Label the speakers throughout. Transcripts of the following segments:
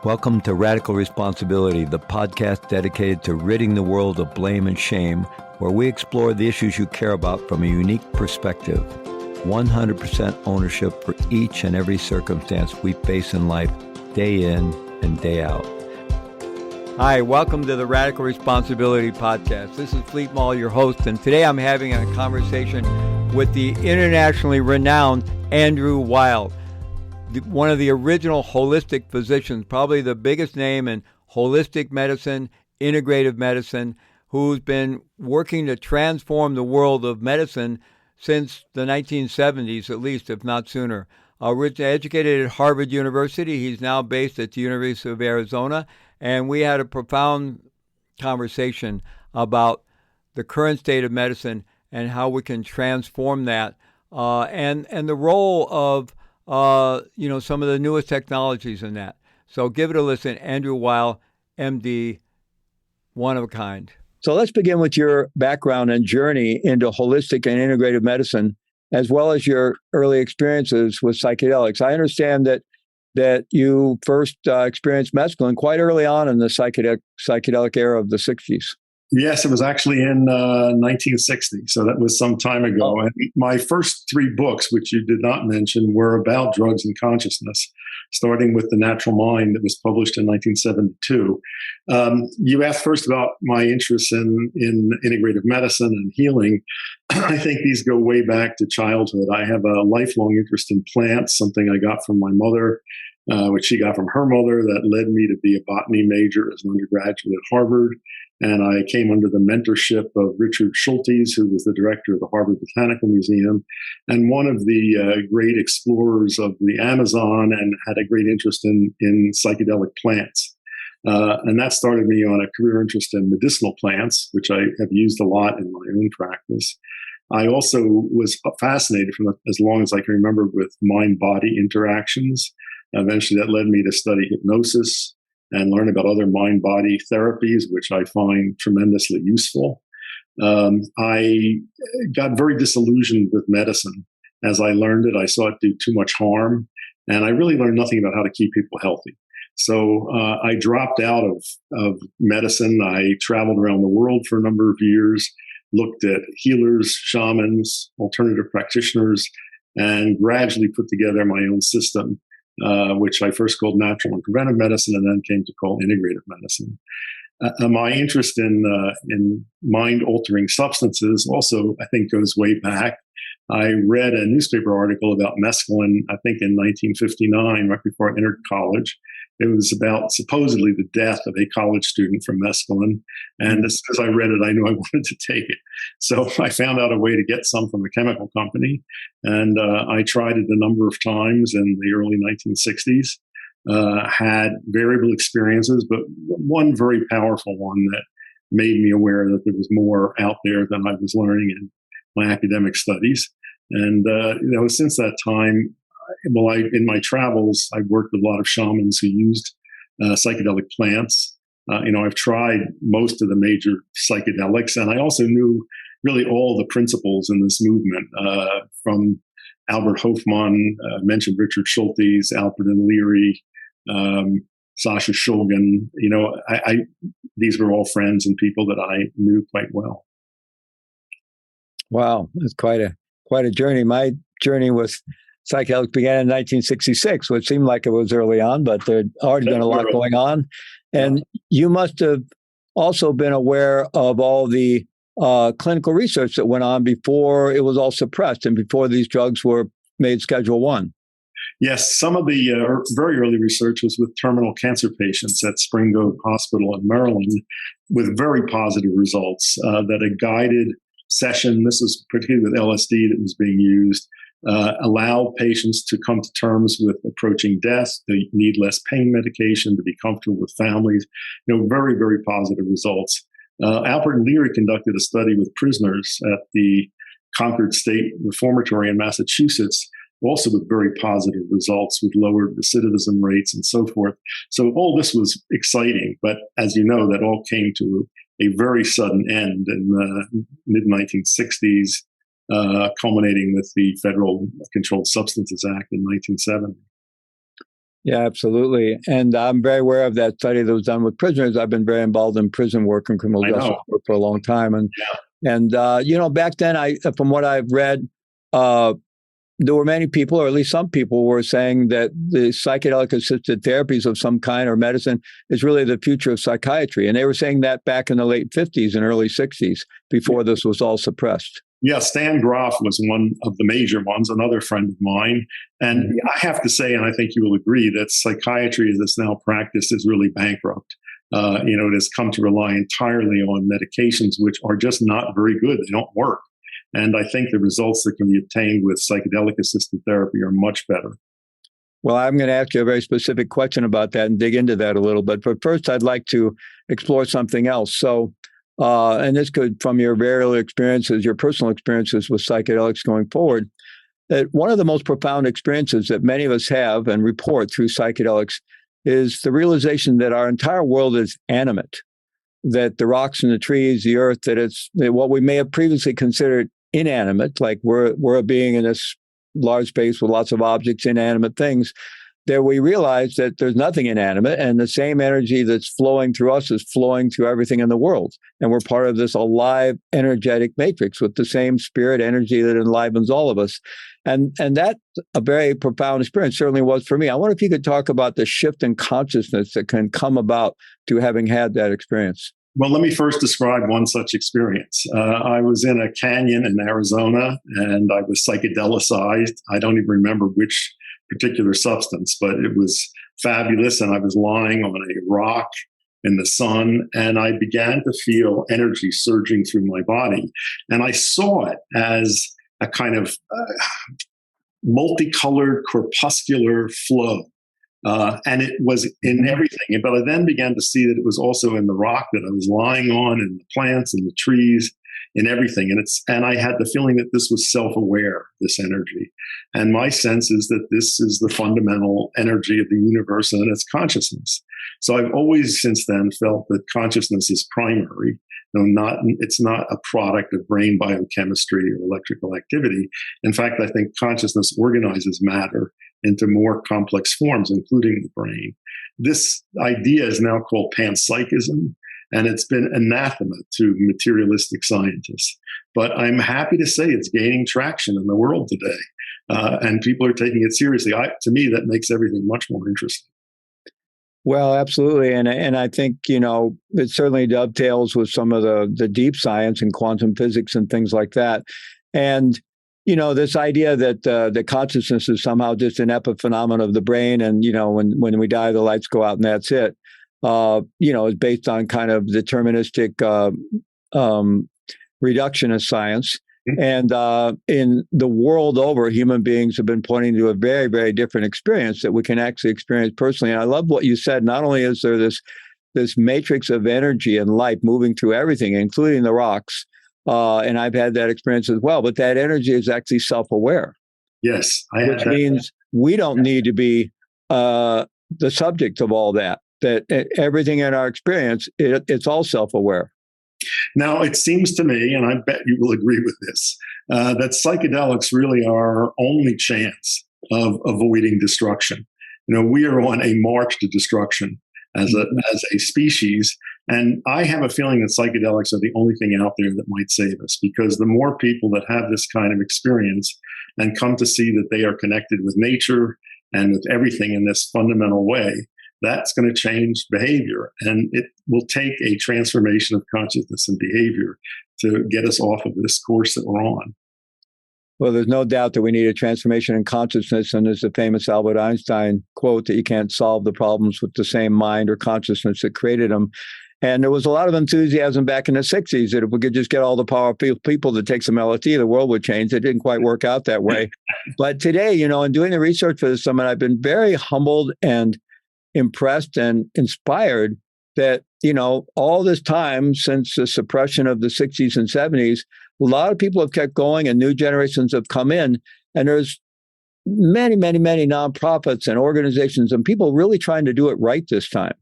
Speaker 1: Welcome to Radical Responsibility, the podcast dedicated to ridding the world of blame and shame, where we explore the issues you care about from a unique perspective. 100% ownership for each and every circumstance we face in life, day in and day out. Hi, welcome to the Radical Responsibility Podcast. This is Fleet Mall, your host, and today I'm having a conversation with the internationally renowned Andrew Weil, one of the original holistic physicians, probably the biggest name in holistic medicine, integrative medicine, who's been working to transform the world of medicine since the 1970s, at least, if not sooner. Educated at Harvard University, he's now based at the University of Arizona, and we had a profound conversation about the current state of medicine and how we can transform that, and the role of some of the newest technologies in that. So give it a listen. Andrew Weil, MD, one of a kind. So let's begin with your background and journey into holistic and integrative medicine, as well as your early experiences with psychedelics. I understand that you first experienced mescaline quite early on in the psychedelic era of the 60s.
Speaker 2: Yes, it was actually in 1960, so that was some time ago. And my first three books, which you did not mention, were about drugs and consciousness, starting with The Natural Mind that was published in 1972. You asked first about my interest in integrative medicine and healing. I think these go way back to childhood. I have a lifelong interest in plants, something I got from my mother, which she got from her mother, that led me to be a botany major as an undergraduate at Harvard. And I came under the mentorship of Richard Schultes, who was the director of the Harvard Botanical Museum and one of the great explorers of the Amazon, and had a great interest in psychedelic plants. And that started me on a career interest in medicinal plants, which I have used a lot in my own practice. I also was fascinated as long as I can remember with mind-body interactions. Eventually that led me to study hypnosis and learn about other mind-body therapies, which I find tremendously useful. I got very disillusioned with medicine. As I learned it, I saw it do too much harm, and I really learned nothing about how to keep people healthy. So I dropped out of medicine. I traveled around the world for a number of years, looked at healers, shamans, alternative practitioners, and gradually put together my own system, which I first called natural and preventive medicine, and then came to call integrative medicine. My interest in mind-altering substances also, I think, goes way back. I read a newspaper article about mescaline, I think in 1959, right before I entered college. It was about supposedly the death of a college student from mescaline. And as I read it, I knew I wanted to take it. So I found out a way to get some from a chemical company. And I tried it a number of times in the early 1960s. Had variable experiences, but one very powerful one that made me aware that there was more out there than I was learning in my academic studies. And, since that time, in my travels, I've worked with a lot of shamans who used psychedelic plants. I've tried most of the major psychedelics, and I also knew really all the principles in this movement, from Albert Hofmann, mentioned Richard Schultes, Alfred and Leary, Sasha Shulgin. These were all friends and people that I knew quite well.
Speaker 1: Wow, that's quite a journey. My journey with psychedelics began in 1966, which seemed like it was early on, but there'd already been a lot going on. And you must have also been aware of all the clinical research that went on before it was all suppressed and before these drugs were made Schedule 1.
Speaker 2: Yes, some of the very early research was with terminal cancer patients at Spring Grove Hospital in Maryland, with very positive results. That a guided session, this was particularly with LSD that was being used, allow patients to come to terms with approaching death. They need less pain medication, to be comfortable with families. Very, very positive results. Alfred and Leary conducted a study with prisoners at the Concord State Reformatory in Massachusetts, also with very positive results, with lowered recidivism rates and so forth. So all this was exciting, but as you know, that all came to a very sudden end in the mid-1960s, culminating with the Federal Controlled Substances Act in 1970.
Speaker 1: Yeah, absolutely. And I'm very aware of that study that was done with prisoners. I've been very involved in prison work and criminal justice work for a long time. And back then, from what I've read, there were many people, or at least some people, were saying that the psychedelic-assisted therapies of some kind or medicine is really the future of psychiatry. And they were saying that back in the late 50s and early 60s, before this was all suppressed.
Speaker 2: Yeah, Stan Grof was one of the major ones, another friend of mine. And I have to say, and I think you will agree, that psychiatry as it's now practiced is really bankrupt. It has come to rely entirely on medications, which are just not very good. They don't work. And I think the results that can be obtained with psychedelic-assisted therapy are much better.
Speaker 1: Well, I'm going to ask you a very specific question about that and dig into that a little bit. But first, I'd like to explore something else. So, and this could, from your very early experiences, your personal experiences with psychedelics going forward, that one of the most profound experiences that many of us have and report through psychedelics is the realization that our entire world is animate, that the rocks and the trees, the earth, that what we may have previously considered inanimate, like we're a being in this large space with lots of objects, inanimate things, that we realize that there's nothing inanimate, and the same energy that's flowing through us is flowing through everything in the world. And we're part of this alive, energetic matrix with the same spirit energy that enlivens all of us. And that's a very profound experience, certainly was for me. I wonder if you could talk about the shift in consciousness that can come about to having had that experience.
Speaker 2: Well, let me first describe one such experience. I was in a canyon in Arizona, and I was psychedelicized. I don't even remember which particular substance, but it was fabulous. And I was lying on a rock in the sun, and I began to feel energy surging through my body. And I saw it as a kind of multicolored corpuscular flow. And it was in everything. But I then began to see that it was also in the rock that I was lying on, and the plants and the trees, in everything. And I had the feeling that this was self-aware, this energy. And my sense is that this is the fundamental energy of the universe and its consciousness. So I've always since then felt that consciousness is primary. It's not a product of brain biochemistry or electrical activity. In fact, I think consciousness organizes matter into more complex forms, including the brain. This idea is now called panpsychism, and it's been anathema to materialistic scientists. But I'm happy to say it's gaining traction in the world today, and people are taking it seriously. To me, that makes everything much more interesting.
Speaker 1: Well, absolutely. And I think, it certainly dovetails with some of the deep science and quantum physics and things like that. And, this idea that the consciousness is somehow just an epiphenomenon of the brain. And, when we die, the lights go out and that's it, is based on kind of deterministic reductionist science. And in the world over, human beings have been pointing to a very, very different experience that we can actually experience personally. And I love what you said. Not only is there this matrix of energy and light moving through everything, including the rocks, and I've had that experience as well, but that energy is actually self-aware.
Speaker 2: Yes.
Speaker 1: Which means we don't need to be the subject of all that everything in our experience, it's all self-aware.
Speaker 2: Now, it seems to me, and I bet you will agree with this, that psychedelics really are our only chance of avoiding destruction. We are on a march to destruction as a species, and I have a feeling that psychedelics are the only thing out there that might save us, because the more people that have this kind of experience and come to see that they are connected with nature and with everything in this fundamental way, that's going to change behavior. And it will take a transformation of consciousness and behavior to get us off of this course that we're on.
Speaker 1: Well, there's no doubt that we need a transformation in consciousness. And there's the famous Albert Einstein quote that you can't solve the problems with the same mind or consciousness that created them. And there was a lot of enthusiasm back in the 60s that if we could just get all the powerful people to take some LSD, the world would change. It didn't quite work out that way. But today, in doing the research for this summit, I've been very humbled and impressed and inspired that, all this time since the suppression of the 60s and 70s, a lot of people have kept going and new generations have come in. And there's many, many, many nonprofits and organizations and people really trying to do it right this time.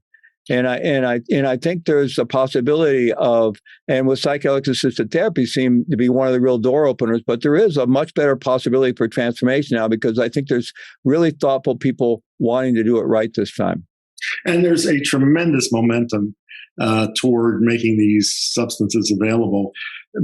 Speaker 1: And I think there's a possibility of, and with psychedelic-assisted therapy seem to be one of the real door openers, but there is a much better possibility for transformation now, because I think there's really thoughtful people wanting to do it right this time.
Speaker 2: And there's a tremendous momentum toward making these substances available.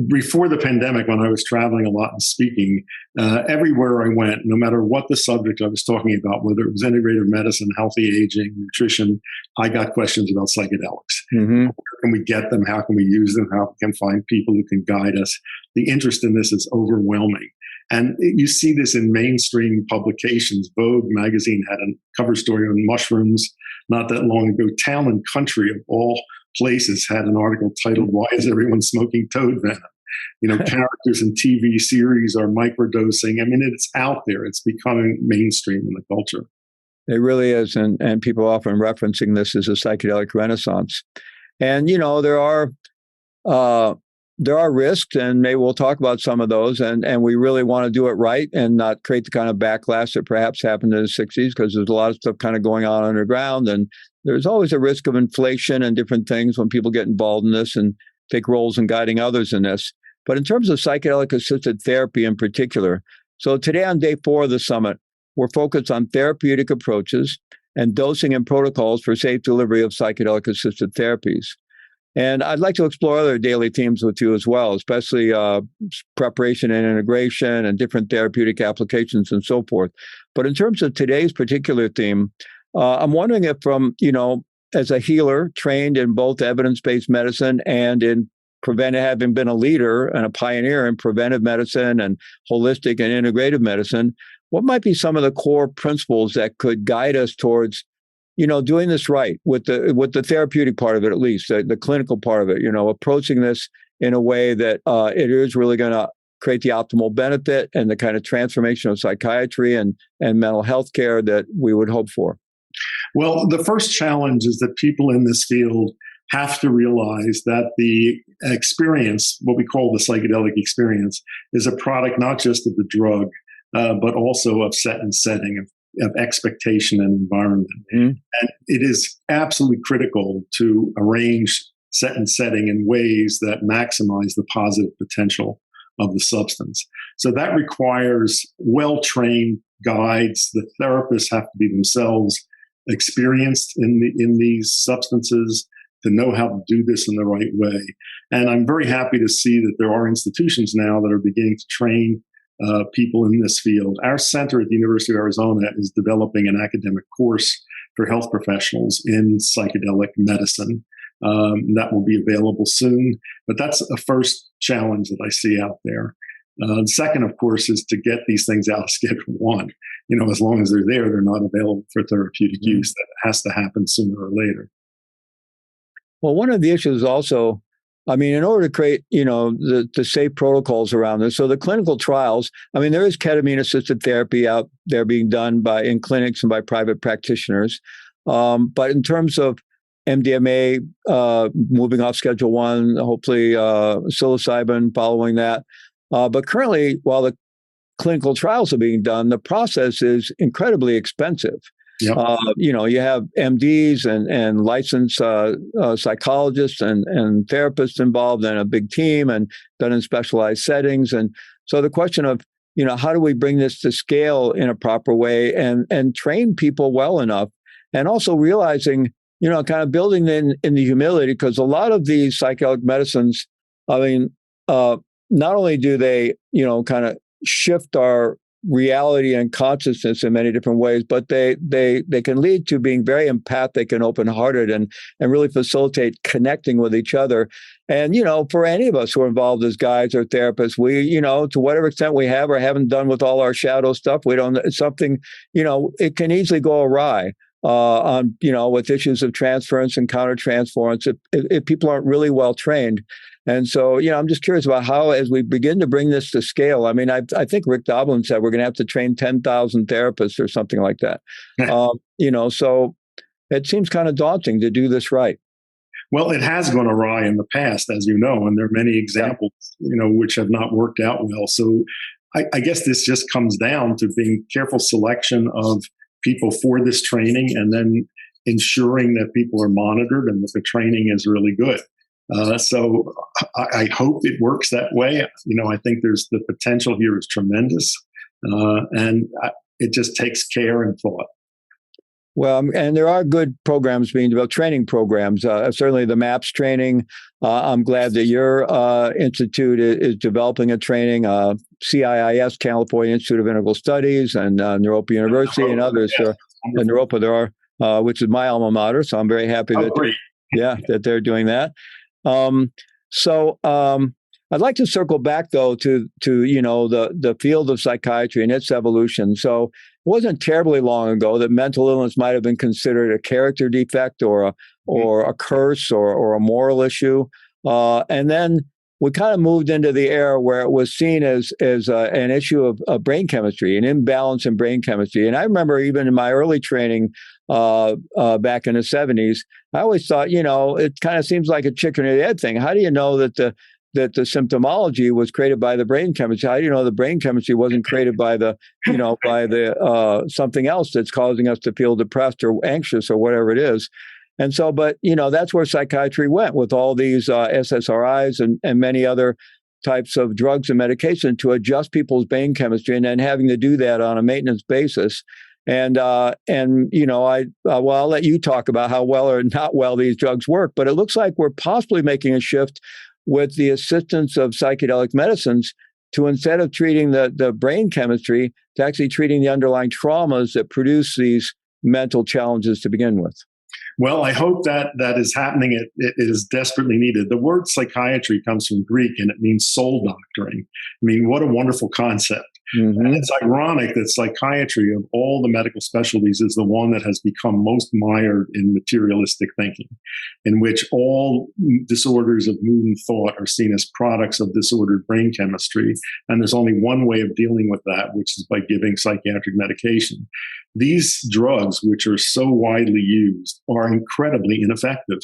Speaker 2: Before the pandemic, when I was traveling a lot and speaking, everywhere I went, no matter what the subject I was talking about, whether it was integrative medicine, healthy aging, nutrition, I got questions about psychedelics.
Speaker 1: Mm-hmm.
Speaker 2: Where can we get them? How can we use them? How can we find people who can guide us? The interest in this is overwhelming. And you see this in mainstream publications. Vogue magazine had a cover story on mushrooms not that long ago. Town and Country, of all places, had an article titled, "Why is everyone smoking toad venom?" Characters in TV series are microdosing. I mean, it's out there. It's becoming mainstream in the culture.
Speaker 1: It really is. And people often referencing this as a psychedelic renaissance. And, there are risks, and maybe we'll talk about some of those. And we really want to do it right and not create the kind of backlash that perhaps happened in the 60s, because there's a lot of stuff kind of going on underground. And there's always a risk of inflation and different things when people get involved in this and take roles in guiding others in this. But in terms of psychedelic-assisted therapy in particular, so today on day 4 of the summit, we're focused on therapeutic approaches and dosing and protocols for safe delivery of psychedelic-assisted therapies. And I'd like to explore other daily themes with you as well, especially preparation and integration and different therapeutic applications and so forth. But in terms of today's particular theme, I'm wondering if as a healer trained in both evidence-based medicine and in having been a leader and a pioneer in preventive medicine and holistic and integrative medicine, what might be some of the core principles that could guide us towards doing this right with the therapeutic part of it, at least the clinical part of it, approaching this in a way that it is really going to create the optimal benefit and the kind of transformation of psychiatry and mental health care that we would hope for?
Speaker 2: Well, the first challenge is that people in this field have to realize that the experience, what we call the psychedelic experience, is a product not just of the drug, but also of set and setting, of expectation and environment. Mm-hmm. And it is absolutely critical to arrange set and setting in ways that maximize the positive potential of the substance. So that requires well-trained guides. The therapists have to be themselves experienced in these substances to know how to do this in the right way. And I'm very happy to see that there are institutions now that are beginning to train people in this field. Our center at the University of Arizona is developing an academic course for health professionals in psychedelic medicine. That will be available soon. But that's a first challenge that I see out there. The second, of course, is to get these things out of Schedule 1. As long as they're there, they're not available for therapeutic use. That has to happen sooner or later.
Speaker 1: Well, one of the issues also, in order to create, the safe protocols around this, so the clinical trials, there is ketamine-assisted therapy out there being done in clinics and by private practitioners. But in terms of MDMA moving off Schedule 1, hopefully psilocybin following that. But currently, while the clinical trials are being done, the process is incredibly expensive. Yep. You have MDs and licensed psychologists and therapists involved in a big team and done in specialized settings. And so the question of, how do we bring this to scale in a proper way and train people well enough, and also realizing, kind of building in the humility, because a lot of these psychedelic medicines, not only do they, kind of shift our reality and consciousness in many different ways, but they can lead to being very empathic and open-hearted and really facilitate connecting with each other. And, for any of us who are involved as guides or therapists, we, to whatever extent we have or haven't done with all our shadow stuff, it's something, it can easily go awry with issues of transference and countertransference if people aren't really well trained. And so, I'm just curious about how, as we begin to bring this to scale, I think Rick Doblin said we're going to have to train 10,000 therapists or something like that. So it seems kind of daunting to do this right.
Speaker 2: Well, it has gone awry in the past, as you know, and there are many examples, which have not worked out well. So I guess this just comes down to being careful selection of people for this training, and then ensuring that people are monitored and that the training is really good. So I hope it works that way. I think there's the potential here is tremendous, and it just takes care and thought.
Speaker 1: Well, and there are good programs being developed, training programs. Certainly the MAPS training. I'm glad that your institute is developing a training. CIIS, California Institute of Integral Studies, and Naropa University, and others. And Naropa, there are, which is my alma mater. So I'm very happy that they're doing that. I'd like to circle back though to the field of psychiatry and its evolution. So it wasn't terribly long ago that mental illness might have been considered a character defect or a curse or a moral issue, and then we kind of moved into the era where it was seen as an issue of brain chemistry, an imbalance in brain chemistry. And I remember even in my early training back in the 70s, I always thought, it kind of seems like a chicken or the egg thing. How do you know that the symptomology was created by the brain chemistry? How do you know the brain chemistry wasn't created by the something else that's causing us to feel depressed or anxious or whatever it is? And so, but, that's where psychiatry went with all these SSRIs and many other types of drugs and medication to adjust people's brain chemistry, and then having to do that on a maintenance basis. And I'll let you talk about how well or not well these drugs work, but it looks like we're possibly making a shift with the assistance of psychedelic medicines to, instead of treating the brain chemistry, to actually treating the underlying traumas that produce these mental challenges to begin with.
Speaker 2: Well, I hope that is happening. It is desperately needed. The word psychiatry comes from Greek, and it means soul doctoring. I mean, what a wonderful concept. Mm-hmm. And it's ironic that psychiatry, of all the medical specialties, is the one that has become most mired in materialistic thinking, in which all disorders of mood and thought are seen as products of disordered brain chemistry. And there's only one way of dealing with that, which is by giving psychiatric medication. These drugs, which are so widely used, are incredibly ineffective.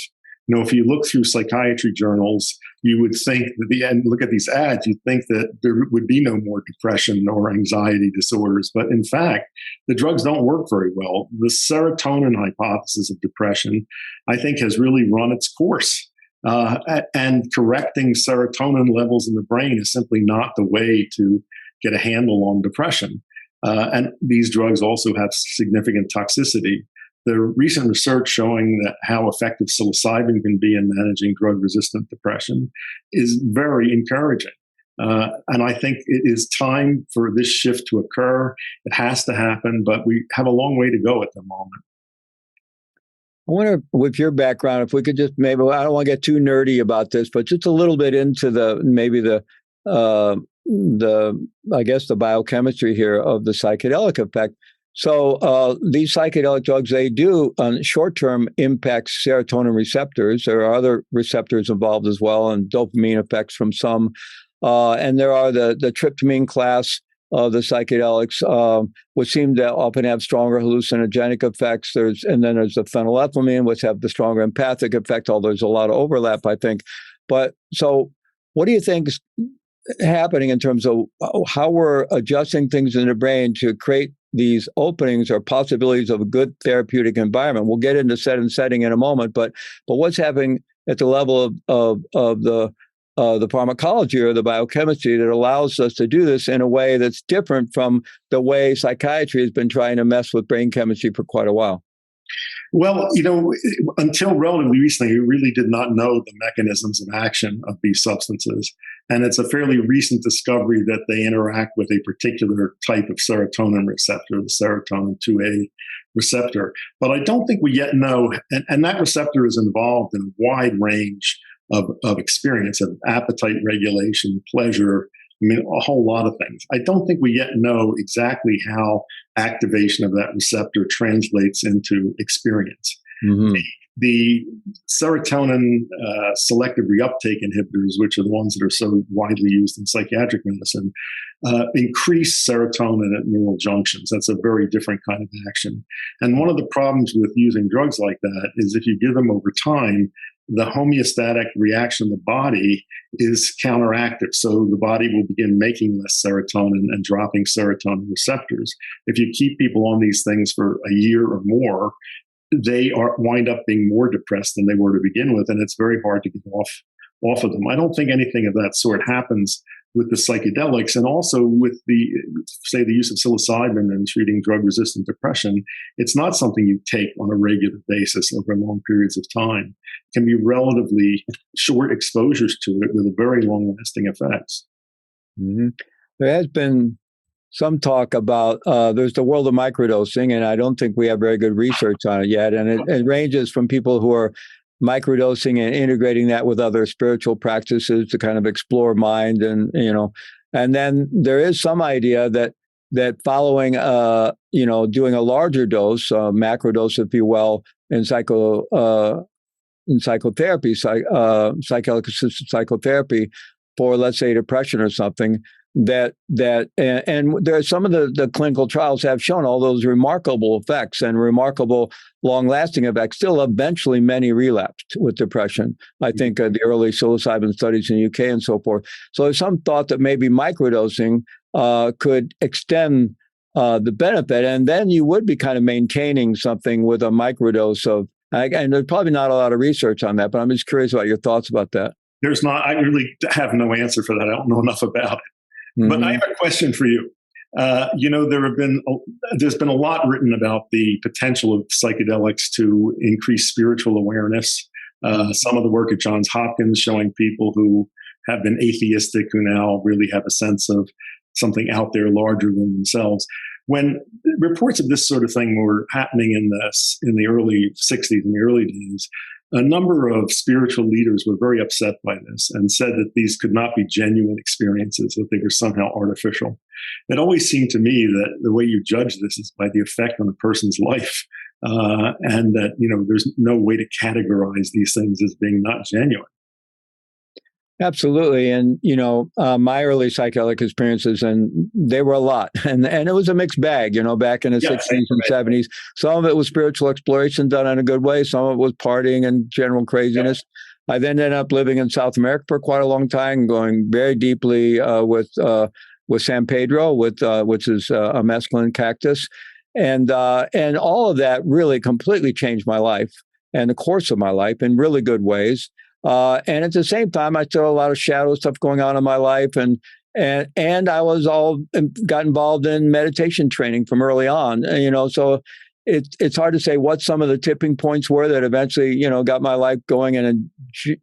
Speaker 2: If you look through psychiatry journals, you would think and look at these ads, you'd think that there would be no more depression or anxiety disorders. But in fact, the drugs don't work very well. The serotonin hypothesis of depression, I think, has really run its course. And correcting serotonin levels in the brain is simply not the way to get a handle on depression. And these drugs also have significant toxicity. The recent research showing that how effective psilocybin can be in managing drug-resistant depression is very encouraging. And I think it is time for this shift to occur. It has to happen, but we have a long way to go at the moment.
Speaker 1: I wonder, with your background, if we could just maybe, I don't want to get too nerdy about this, but just a little bit into the biochemistry here of the psychedelic effect. So these psychedelic drugs, they do on short-term impact serotonin receptors. There are other receptors involved as well, and dopamine effects from some. And there are the tryptamine class of the psychedelics, which seem to often have stronger hallucinogenic effects. And then there's the phenylethylamine, which have the stronger empathic effect, although there's a lot of overlap, I think. But so what do you think is happening in terms of how we're adjusting things in the brain to create these openings or possibilities of a good therapeutic environment? We'll get into set and setting in a moment, but what's happening at the level of the pharmacology or the biochemistry that allows us to do this in a way that's different from the way psychiatry has been trying to mess with brain chemistry for quite a while?
Speaker 2: Well, until relatively recently, we really did not know the mechanisms of action of these substances. And it's a fairly recent discovery that they interact with a particular type of serotonin receptor, the serotonin 2A receptor. But I don't think we yet know, and that receptor is involved in a wide range of experience, of appetite regulation, pleasure, a whole lot of things. I don't think we yet know exactly how activation of that receptor translates into experience. Mm-hmm. The serotonin selective reuptake inhibitors, which are the ones that are so widely used in psychiatric medicine, increase serotonin at neural junctions. That's a very different kind of action. And one of the problems with using drugs like that is if you give them over time, the homeostatic reaction of the body is counteractive. So the body will begin making less serotonin and dropping serotonin receptors. If you keep people on these things for a year or more, they wind up being more depressed than they were to begin with, and it's very hard to get off of them. I don't think anything of that sort happens with the psychedelics and also with the, say, the use of psilocybin in treating drug-resistant depression, it's not something you take on a regular basis over long periods of time. It can be relatively short exposures to it with a very long-lasting effects.
Speaker 1: Mm-hmm. There has been some talk about, there's the world of microdosing, and I don't think we have very good research on it yet. And it ranges from people who are microdosing and integrating that with other spiritual practices to kind of explore mind, and and then there is some idea that following doing a larger dose, macro dose, if you will, in psychotherapy, psychedelic-assisted psychotherapy for, let's say, depression or something, and there are some of the clinical trials have shown all those remarkable effects and remarkable long-lasting effects. Still, eventually, many relapsed with depression. I think the early psilocybin studies in the UK and so forth. So there's some thought that maybe microdosing could extend the benefit, and then you would be kind of maintaining something with a microdose of. And there's probably not a lot of research on that, but I'm just curious about your thoughts about that.
Speaker 2: There's not. I really have no answer for that. I don't know enough about it. Mm-hmm. But I have a question for you. There's been a lot written about the potential of psychedelics to increase spiritual awareness. Some of the work at Johns Hopkins showing people who have been atheistic who now really have a sense of something out there larger than themselves. When reports of this sort of thing were happening in the early 60s, in the early days, a number of spiritual leaders were very upset by this and said that these could not be genuine experiences, that they were somehow artificial. It always seemed to me that the way you judge this is by the effect on a person's life, and that there's no way to categorize these things as being not genuine.
Speaker 1: Absolutely. And, my early psychedelic experiences, and they were a lot. And it was a mixed bag, back in the 60s and 70s. Some of it was spiritual exploration done in a good way. Some of it was partying and general craziness. Yeah. I then ended up living in South America for quite a long time, going very deeply with San Pedro, which is a mescaline cactus. And all of that really completely changed my life and the course of my life in really good ways. And at the same time, I still had a lot of shadow stuff going on in my life, and I got involved in meditation training from early on. So it's hard to say what some of the tipping points were that eventually got my life going in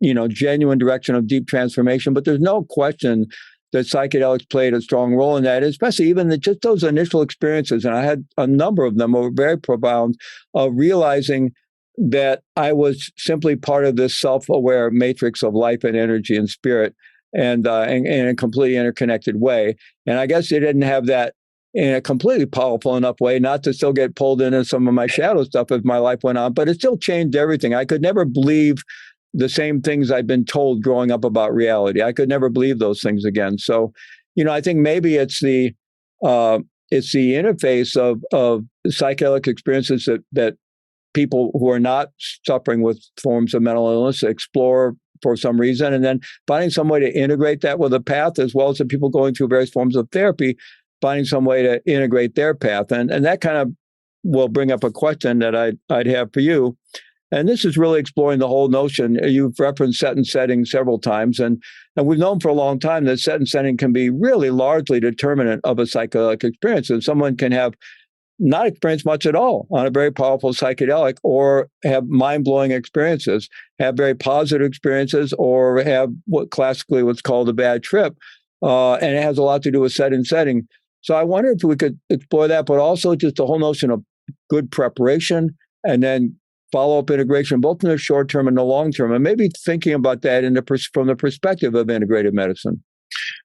Speaker 1: a genuine direction of deep transformation. But there's no question that psychedelics played a strong role in that, especially even just those initial experiences. And I had a number of them were very profound, of realizing that I was simply part of this self-aware matrix of life and energy and spirit, and in a completely interconnected way. And I guess they didn't have that in a completely powerful enough way not to still get pulled into some of my shadow stuff as my life went on, but it still changed everything. I could never believe the same things I'd been told growing up about reality. I could never believe those things again. So, I think maybe it's the interface of psychedelic experiences that people who are not suffering with forms of mental illness explore for some reason, and then finding some way to integrate that with a path, as well as the people going through various forms of therapy, finding some way to integrate their path. And that kind of will bring up a question that I'd have for you. And this is really exploring the whole notion. You've referenced set and setting several times, and we've known for a long time that set and setting can be really largely determinant of a psychedelic experience. And someone can have not experience much at all on a very powerful psychedelic, or have mind-blowing experiences, have very positive experiences, or have what's called a bad trip. And it has a lot to do with set and setting. So I wonder if we could explore that, but also just the whole notion of good preparation and then follow-up integration, both in the short term and the long term, and maybe thinking about that from the perspective of integrative medicine.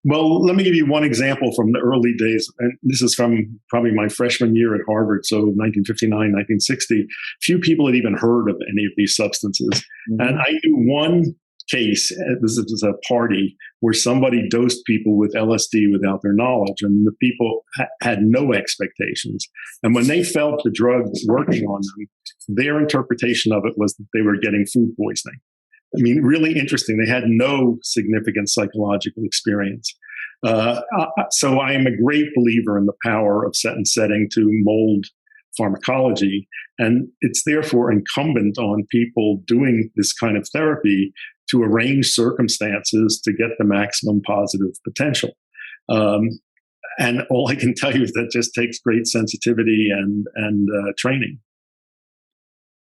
Speaker 2: Well, let me give you one example from the early days. And this is from probably my freshman year at Harvard, so 1959, 1960. Few people had even heard of any of these substances. Mm-hmm. And I knew one case, this was a party, where somebody dosed people with LSD without their knowledge, and the people had no expectations. And when they felt the drug working on them, their interpretation of it was that they were getting food poisoning. I mean, really interesting. They had no significant psychological experience. So I am a great believer in the power of set and setting to mold pharmacology. And it's therefore incumbent on people doing this kind of therapy to arrange circumstances to get the maximum positive potential. And all I can tell you is that just takes great sensitivity and training.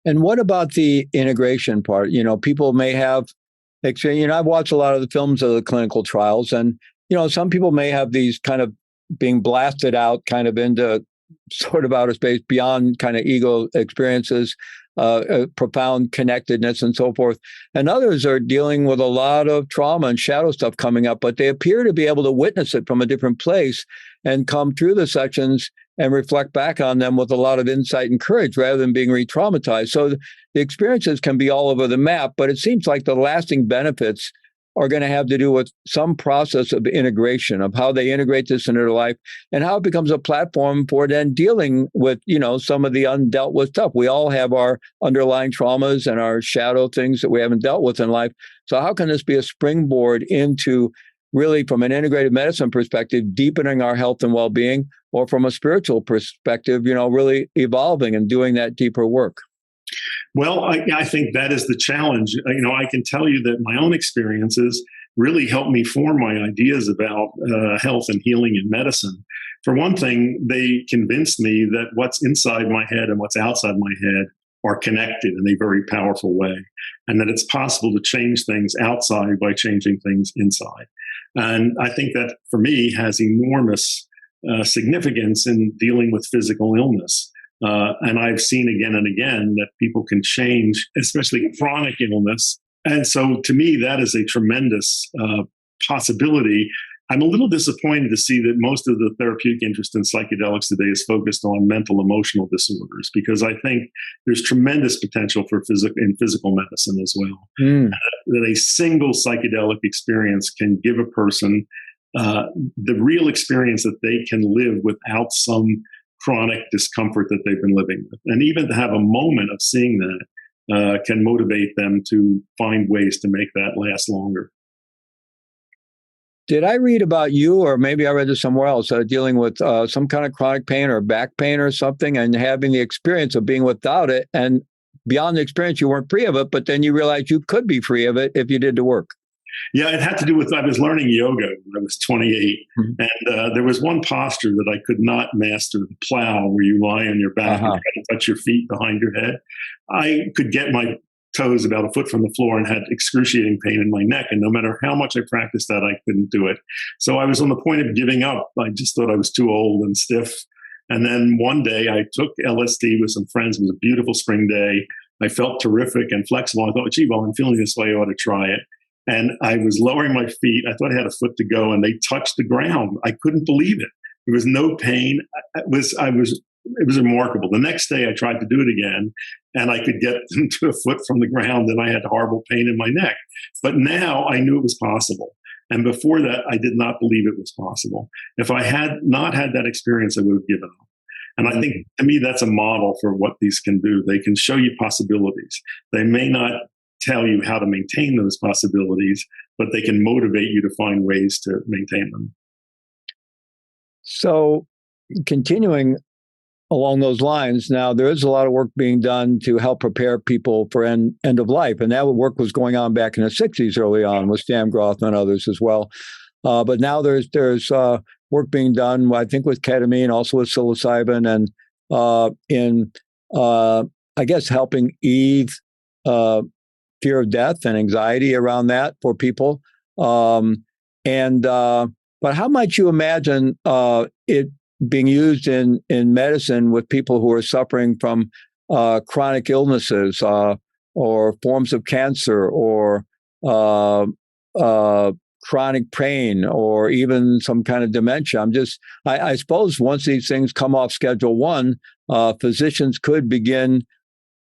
Speaker 1: And what about the integration part? People may have experience. I've watched a lot of the films of the clinical trials, and some people may have these kind of being blasted out kind of into sort of outer space beyond kind of ego experiences, profound connectedness and so forth. And others are dealing with a lot of trauma and shadow stuff coming up, but they appear to be able to witness it from a different place and come through the sections and reflect back on them with a lot of insight and courage rather than being re-traumatized. So the experiences can be all over the map, but it seems like the lasting benefits are going to have to do with some process of integration, of how they integrate this into their life and how it becomes a platform for then dealing with, some of the undealt with stuff. We all have our underlying traumas and our shadow things that we haven't dealt with in life. So how can this be a springboard into really, from an integrative medicine perspective, deepening our health and well-being, or from a spiritual perspective, really evolving and doing that deeper work?
Speaker 2: Well, I think that is the challenge. I can tell you that my own experiences really helped me form my ideas about health and healing in medicine. For one thing, they convinced me that what's inside my head and what's outside my head are connected in a very powerful way, and that it's possible to change things outside by changing things inside. And I think that, for me, has enormous significance in dealing with physical illness. And I've seen again and again that people can change, especially chronic illness. And so to me, that is a tremendous possibility. I'm a little disappointed to see that most of the therapeutic interest in psychedelics today is focused on mental emotional disorders, because I think there's tremendous potential for physical medicine as well. That a single psychedelic experience can give a person the real experience that they can live without some chronic discomfort that they've been living with. And even to have a moment of seeing that can motivate them to find ways to make that last longer.
Speaker 1: Did I read about you, or maybe I read this somewhere else, dealing with some kind of chronic pain or back pain or something, and having the experience of being without it, and beyond the experience, you weren't free of it, but then you realized you could be free of it if you did the work?
Speaker 2: Yeah, it had to do with, I was learning yoga when I was 28, and there was one posture that I could not master, the plow, where you lie on your back and try to touch your feet behind your head. I could get my toes about a foot from the floor and had excruciating pain in my neck, and no matter how much I practiced that, I couldn't do it. So I was on the point of giving up. I just thought I was too old and stiff. And then one day I took LSD with some friends. It was a beautiful spring day. I felt terrific and flexible. I thought, gee, well, I'm feeling this way, I ought to try it. And I was lowering my feet. I thought I had a foot to go, and they touched the ground. I couldn't believe it. There was no pain. It was remarkable. The next day I tried to do it again, and I could get them to a foot from the ground, and I had horrible pain in my neck. But now I knew it was possible. And before that, I did not believe it was possible. If I had not had that experience, I would have given up. And I think, to me, that's a model for what these can do. They can show you possibilities. They may not tell you how to maintain those possibilities, but they can motivate you to find ways to maintain them.
Speaker 1: So, continuing along those lines, now there is a lot of work being done to help prepare people for end of life, and that work was going on back in the 60s early on with Stan Grothman and others as well. But now there's work being done, I think, with ketamine, also with psilocybin, and I guess helping ease fear of death and anxiety around that for people. But how might you imagine it being used in medicine with people who are suffering from chronic illnesses or forms of cancer or chronic pain or even some kind of dementia? I suppose once these things come off Schedule 1, physicians could begin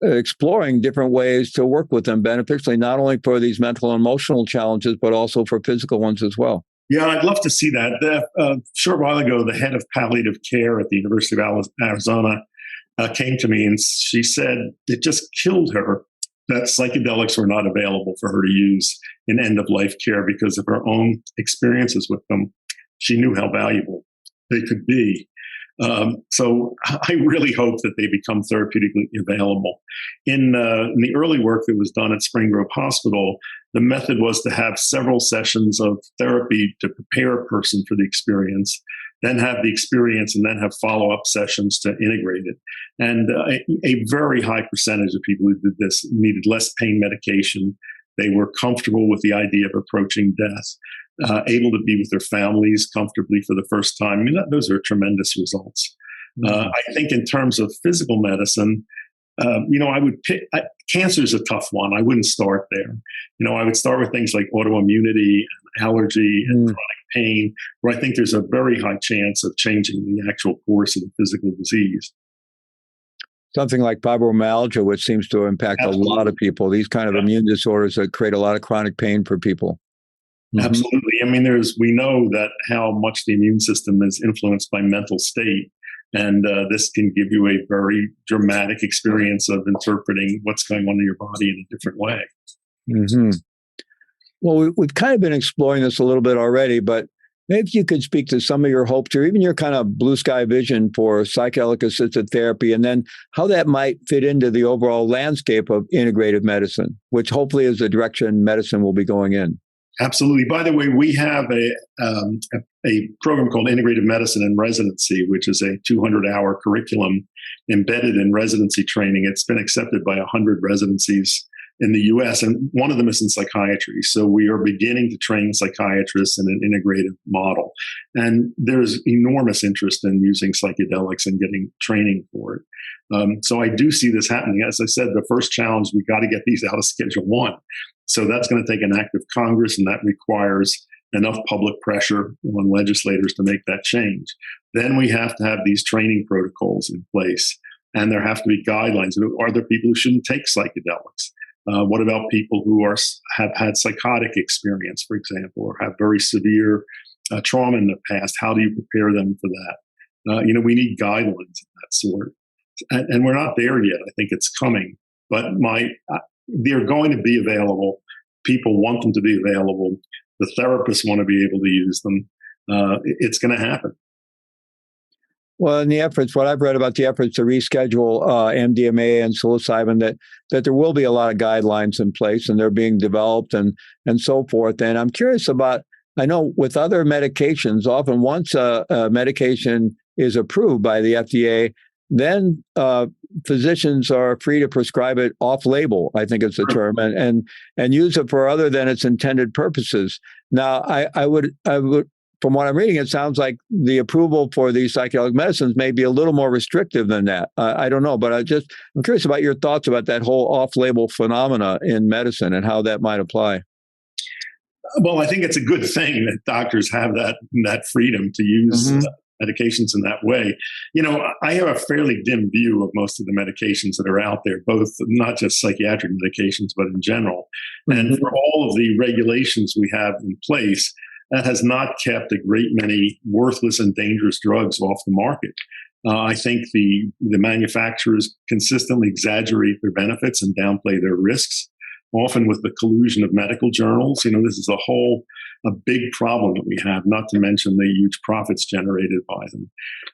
Speaker 1: exploring different ways to work with them beneficially, not only for these mental and emotional challenges, but also for physical ones as well.
Speaker 2: Yeah, I'd love to see that. A short while ago, the head of palliative care at the University of Arizona came to me, and she said it just killed her that psychedelics were not available for her to use in end-of-life care because of her own experiences with them. She knew how valuable they could be. So I really hope that they become therapeutically available. In the early work that was done at Spring Grove Hospital, the method was to have several sessions of therapy to prepare a person for the experience, then have the experience, and then have follow-up sessions to integrate it. And a very high percentage of people who did this needed less pain medication. They were comfortable with the idea of approaching death, able to be with their families comfortably for the first time. I mean, those are tremendous results. I think in terms of physical medicine, I would pick, cancer is a tough one. I wouldn't start there. I would start with things like autoimmunity and allergy and chronic pain, where I think there's a very high chance of changing the actual course of the physical disease.
Speaker 1: Something like fibromyalgia, which seems to impact Absolutely. A lot of people, these kind of immune disorders that create a lot of chronic pain for people.
Speaker 2: Absolutely. I mean, we know that how much the immune system is influenced by mental state. And this can give you a very dramatic experience of interpreting what's going on in your body in a different way.
Speaker 1: Mm-hmm. Well, we've kind of been exploring this a little bit already, but maybe you could speak to some of your hopes or even your kind of blue sky vision for psychedelic-assisted therapy, and then how that might fit into the overall landscape of integrative medicine, which hopefully is the direction medicine will be going in.
Speaker 2: Absolutely. By the way, we have a program called Integrative Medicine in Residency, which is a 200-hour curriculum embedded in residency training. It's been accepted by 100 residencies in the U.S., and one of them is in psychiatry. So we are beginning to train psychiatrists in an integrative model. And there's enormous interest in using psychedelics and getting training for it. So I do see this happening. As I said, the first challenge, we got to get these out of Schedule 1. So that's going to take an act of Congress, and that requires enough public pressure on legislators to make that change. Then we have to have these training protocols in place, and there have to be guidelines. Are there people who shouldn't take psychedelics? What about people who have had psychotic experience, for example, or have very severe trauma in the past? How do you prepare them for that? We need guidelines of that sort. And we're not there yet. I think it's coming. But they're going to be available. People want them to be available. The therapists want to be able to use them. It's going to happen.
Speaker 1: Well, in the efforts, what I've read about the efforts to reschedule MDMA and psilocybin, that there will be a lot of guidelines in place, and they're being developed and so forth. And I'm curious about, I know with other medications, often once a medication is approved by the FDA, then physicians are free to prescribe it off-label, I think it's the term, and use it for other than its intended purposes. Now, I would, from what I'm reading, it sounds like the approval for these psychedelic medicines may be a little more restrictive than that. I don't know, but I'm curious about your thoughts about that whole off-label phenomena in medicine and how that might apply.
Speaker 2: Well, I think it's a good thing that doctors have that freedom to use medications in that way. I have a fairly dim view of most of the medications that are out there, both not just psychiatric medications, but in general. And for all of the regulations we have in place, that has not kept a great many worthless and dangerous drugs off the market. I think the manufacturers consistently exaggerate their benefits and downplay their risks, often with the collusion of medical journals. This is a big problem that we have, not to mention the huge profits generated by them.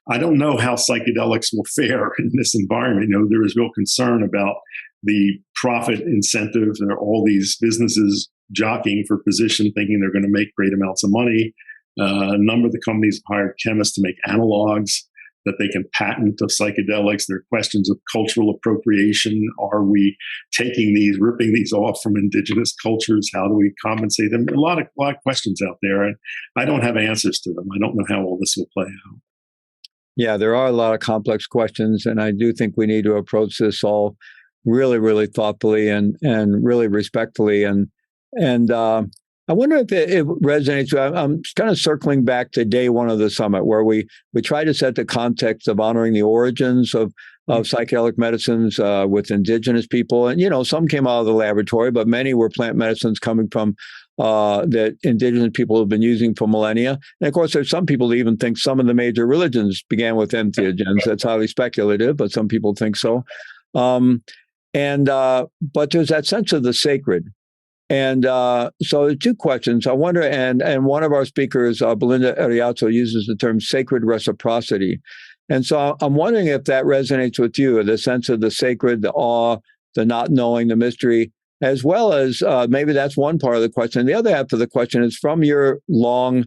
Speaker 2: I don't know how psychedelics will fare in this environment. There is real concern about the profit incentives, and all these businesses jockeying for position, thinking they're going to make great amounts of money. A number of the companies have hired chemists to make analogs that they can patent of psychedelics. There are questions of cultural appropriation. Are we ripping these off from indigenous cultures? How do we compensate them? A lot of questions out there, and I don't have answers to them. I don't know how all this will play out.
Speaker 1: Yeah, there are a lot of complex questions, and I do think we need to approach this all really, really thoughtfully and really respectfully. And I wonder if it resonates. I'm kind of circling back to day one of the summit, where we try to set the context of honoring the origins of psychedelic medicines with indigenous people. And, some came out of the laboratory, but many were plant medicines coming from that indigenous people have been using for millennia. And of course, there's some people that even think some of the major religions began with entheogens. That's highly speculative, but some people think so. But there's that sense of the sacred. And so two questions. I wonder, and one of our speakers, Belinda Ariazo, uses the term sacred reciprocity. And so I'm wondering if that resonates with you, the sense of the sacred, the awe, the not knowing, the mystery, as well as maybe that's one part of the question. The other half of the question is from your long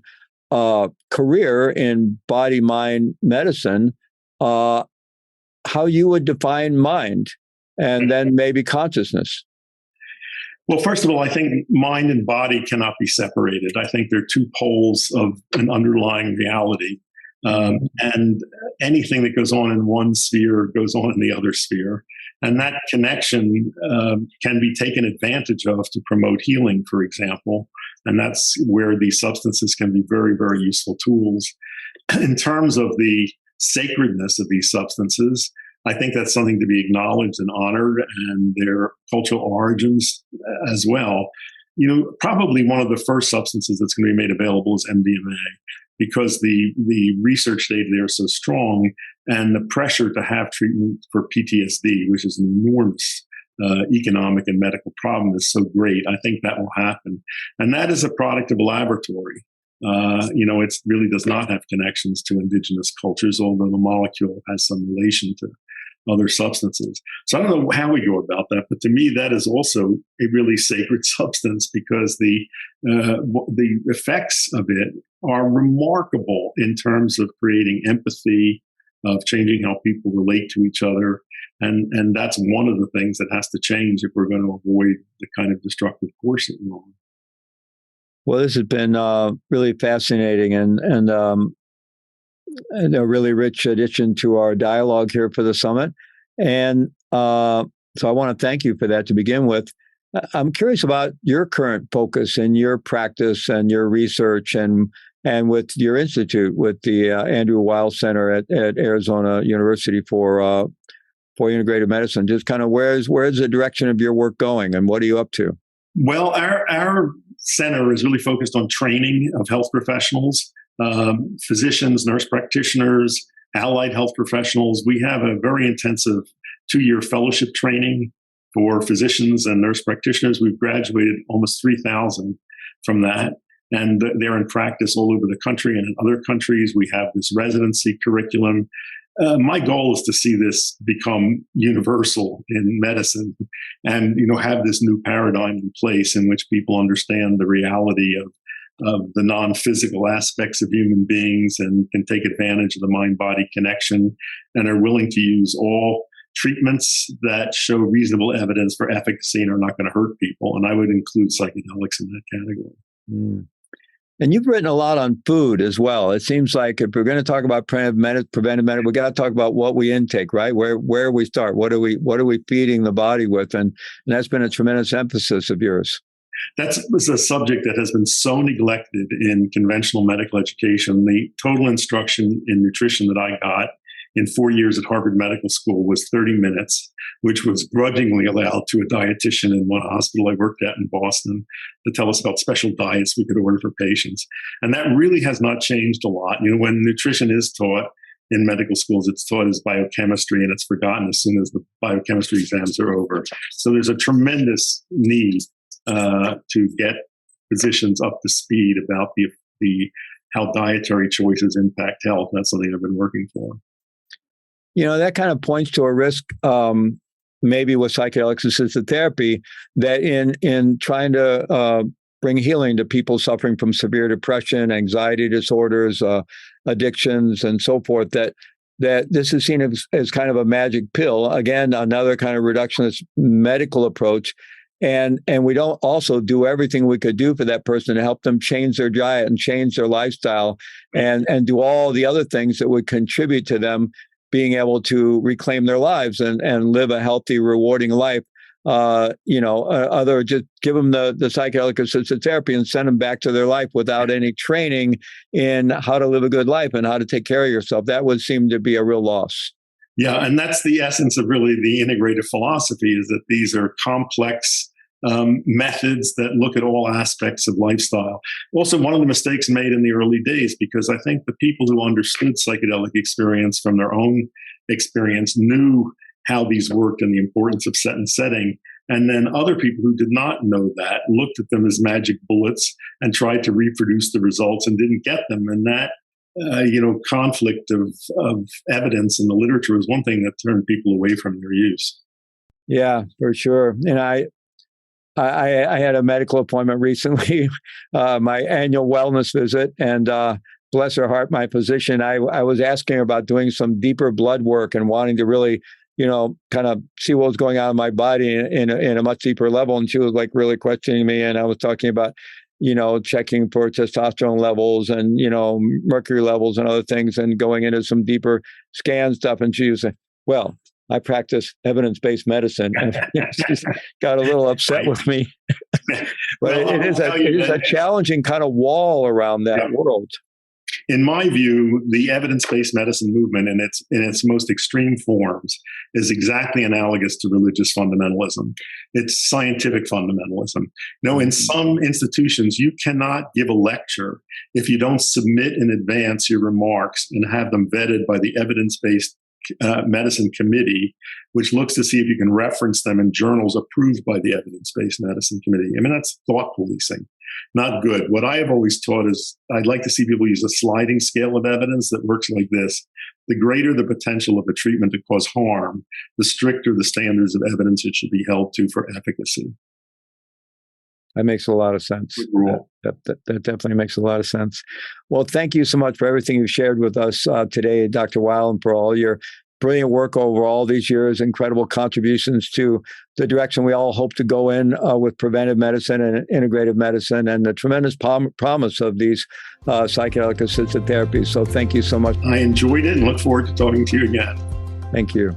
Speaker 1: career in body-mind medicine, how you would define mind and then maybe consciousness.
Speaker 2: Well, first of all, I think mind and body cannot be separated. I think they're two poles of an underlying reality. And anything that goes on in one sphere goes on in the other sphere. And that connection can be taken advantage of to promote healing, for example. And that's where these substances can be very, very useful tools. In terms of the sacredness of these substances, I think that's something to be acknowledged and honored, and their cultural origins as well. Probably one of the first substances that's going to be made available is MDMA, because the research data there is so strong, and the pressure to have treatment for PTSD, which is an enormous economic and medical problem, is so great. I think that will happen. And that is a product of a laboratory. It really does not have connections to indigenous cultures, although the molecule has some relation to other substances. So I don't know how we go about that, but to me, that is also a really sacred substance, because the effects of it are remarkable in terms of creating empathy, of changing how people relate to each other. And that's one of the things that has to change if we're going to avoid the kind of destructive course that we're on.
Speaker 1: Well, this has been really fascinating and a really rich addition to our dialogue here for the summit. And so I want to thank you for that to begin with. I'm curious about your current focus in your practice and your research and with your institute, with the Andrew Weil Center at Arizona University for integrative medicine. Just kind of where's the direction of your work going, and what are you up to?
Speaker 2: Well, our center is really focused on training of health professionals, physicians, nurse practitioners, allied health professionals. We have a very intensive 2-year fellowship training for physicians and nurse practitioners. We've graduated almost 3,000 from that, and they're in practice all over the country and in other countries. We have this residency curriculum. My goal is to see this become universal in medicine, and have this new paradigm in place in which people understand the reality of the non-physical aspects of human beings and can take advantage of the mind-body connection, and are willing to use all treatments that show reasonable evidence for efficacy and are not going to hurt people. And I would include psychedelics in that category.
Speaker 1: Mm. And you've written a lot on food as well. It seems like if we're going to talk about preventive medicine, we got to talk about what we intake, right? Where we start. What are we feeding the body with? And that's been a tremendous emphasis of yours.
Speaker 2: That's a subject that has been so neglected in conventional medical education. The total instruction in nutrition that I got in 4 years at Harvard Medical School was 30 minutes, which was grudgingly allowed to a dietitian in one hospital I worked at in Boston to tell us about special diets we could order for patients. And that really has not changed a lot. When nutrition is taught in medical schools, it's taught as biochemistry, and it's forgotten as soon as the biochemistry exams are over. So there's a tremendous need to get physicians up to speed about the how dietary choices impact health. That's something I've been working for.
Speaker 1: That kind of points to a risk, maybe with psychedelic-assisted therapy, that in trying to bring healing to people suffering from severe depression, anxiety disorders, addictions, and so forth, that this is seen as kind of a magic pill. Again, another kind of reductionist medical approach. And we don't also do everything we could do for that person to help them change their diet and change their lifestyle and do all the other things that would contribute to them being able to reclaim their lives and live a healthy, rewarding life. Just give them the psychedelic-assisted therapy and send them back to their life without any training in how to live a good life and how to take care of yourself. That would seem to be a real loss.
Speaker 2: Yeah, and that's the essence of really the integrative philosophy, is that these are complex methods that look at all aspects of lifestyle. Also, one of the mistakes made in the early days, because I think the people who understood psychedelic experience from their own experience knew how these worked and the importance of set and setting. And then other people who did not know that looked at them as magic bullets and tried to reproduce the results and didn't get them. And that conflict of evidence in the literature is one thing that turned people away from their use.
Speaker 1: Yeah, for sure. And I had a medical appointment recently, my annual wellness visit, and bless her heart, my physician, I was asking her about doing some deeper blood work and wanting to really, kind of see what was going on in my body in a much deeper level. And she was like really questioning me. And I was talking about, checking for testosterone levels and, mercury levels and other things and going into some deeper scan stuff. And she was like, well, I practice evidence-based medicine. And she got a little upset with me. But it is a challenging kind of wall around that world.
Speaker 2: In my view, the evidence-based medicine movement in its most extreme forms is exactly analogous to religious fundamentalism. It's scientific fundamentalism. In some institutions, you cannot give a lecture if you don't submit in advance your remarks and have them vetted by the evidence-based medicine committee, which looks to see if you can reference them in journals approved by the evidence-based medicine committee. I mean, that's thought policing. Not good. What I have always taught is I'd like to see people use a sliding scale of evidence that works like this. The greater the potential of a treatment to cause harm, the stricter the standards of evidence it should be held to for efficacy.
Speaker 1: That makes a lot of sense. That definitely makes a lot of sense. Well, thank you so much for everything you've shared with us today, Dr. Weil, and for all your brilliant work over all these years, incredible contributions to the direction we all hope to go in with preventive medicine and integrative medicine, and the tremendous promise of these psychedelic-assisted therapies. So thank you so much.
Speaker 2: I enjoyed it and look forward to talking to you again.
Speaker 1: Thank you.